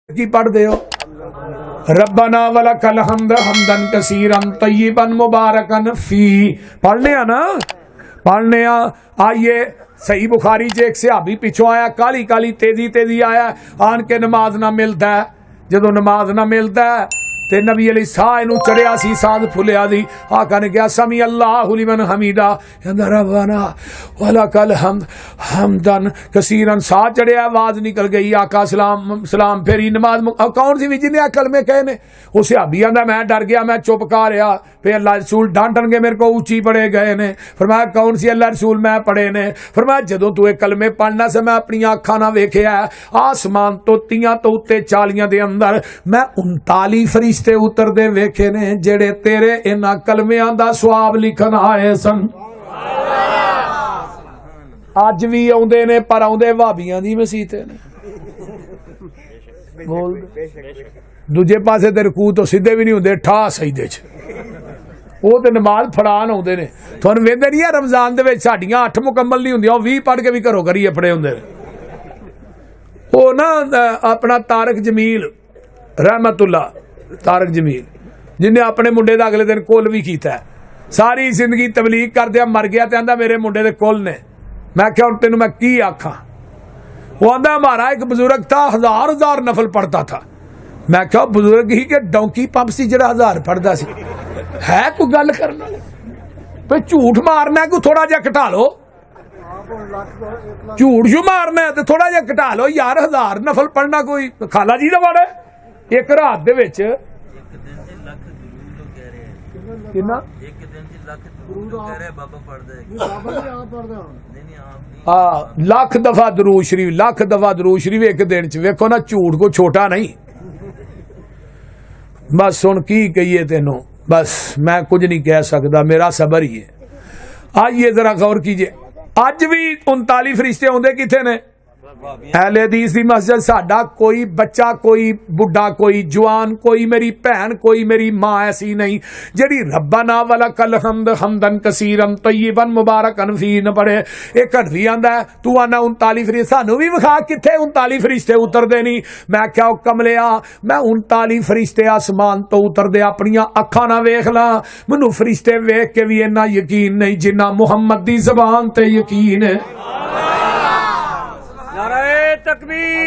की पढ़ते हो रब्बना वलकल हम्द हम्दन कसीरन तय्यिबन मुबारकन फी पढ़ने ना पढ़ने आइए सही बुखारी च एक सहाबी पिछों आया काली काली तेजी तेजी आया आन के नमाज ना मिलता है जदों नमाज ना मिलता है ते नबी अली साह इनू चढ़िया सी सांध फुलिया दी आका ने कहा समी अल्लाहु लिमन हमीदा कहंदा रब्बना वलकल हम्द हम्दन कसीरन साह चढ़िया आवाज निकल गई आका सलाम सलाम फेरी नमाज कौन सी भी जिन्हें अकल में कहे ने उस सहाबी आंदा मैं डर गया मैं चुप कर रहा फिर अल्लाह रसूल डांटणगे मेरे को ऊंची पड़े गए ने फरमाया कौन सी अल्लाह रसूल मैं पढ़े ने फरमाया जदों तू एक कलमे पढ़ना से मैं अपनी अखां नाल वेखिया आसमान तो तियां तो उत्ते चालियां दे अंदर मैं 39 फरिश्ते उतरदे वेखे ने जेड़े तेरे इन्हां कलमियां दा सवाब लिखण आए सन अज भी आउंदे ने पर आउंदे भाबियां दी मसीते ने बोल दूजे पासे ते रकू तो सीधे भी नहीं हुंदे ठा सजदे च वो तो नमाज फड़ान आउंदे ने तुहानूं वेंदे नहीं रमजान दे विच साडीआं 8 मुकम्मल नहीं हुंदियां 20 पढ़ के भी घरों घरी अपने हुंदे ओ ना अपना तारक जमील रहमतुल्ला तारक जमील जिन्हें अपने मुंडे का अगले दिन कुल भी किया सारी जिंदगी तबलीग करदे मर गया ते आंदा मेरे मुंडे दे कुल ने मैं क्या हुण तेनूं मैं की आखां वो आंदा हमारा एक बुजुर्ग था 1000 नफल पढ़ता था मैं क्या बुजुर्ग ही के डोंकी पंप सी जिहड़ा 1000 पढ़दा सी है कोई गल करन वाली पे झूठ मारना है कोई थोड़ा जिहा घटा लो झूठ शू मारना है तो थोड़ा जिहा घटा लो यार 1000 नफल पढ़ना कोई खाला जी दा वाड़ा एक रात दे विच किन्ना लाख दफा दरूद शरीफ लाख दफा दरूद शरीफ एक दिन च वेखो ना झूठ को छोटा नहीं बस हुण की कहिए तेनों बस मैं कुछ नहीं कह सकता मेरा सबर ही है आइए जरा गौर कीजिए अज भी 39 फरिश्ते आउंदे किथे ने अहले हदीस दी मस्जिद साडा कोई बच्चा कोई बुढ़ा कोई जवान कोई मेरी भैन कोई मेरी मां ऐसी नहीं जेड़ी रब्बना वलकल हम्द हम्दन कसीरन तय्यिबन मुबारकन फी न पढ़े एक हदवी आंदा तू आना 39 फरिश्ते सानू भी विखा किथे 39 फरिश्ते उतरदे नहीं मैं क्या कमलिया मैं 39 फरिश्ते आसमान तो उतरदे अपनी अखां नाल वेख ला मैनू फरिश्ते वेख के भी इन्ना यकीन नहीं जिन्ना मुहम्मद दी ज़बान ते यकीन है। नारे तकबीर।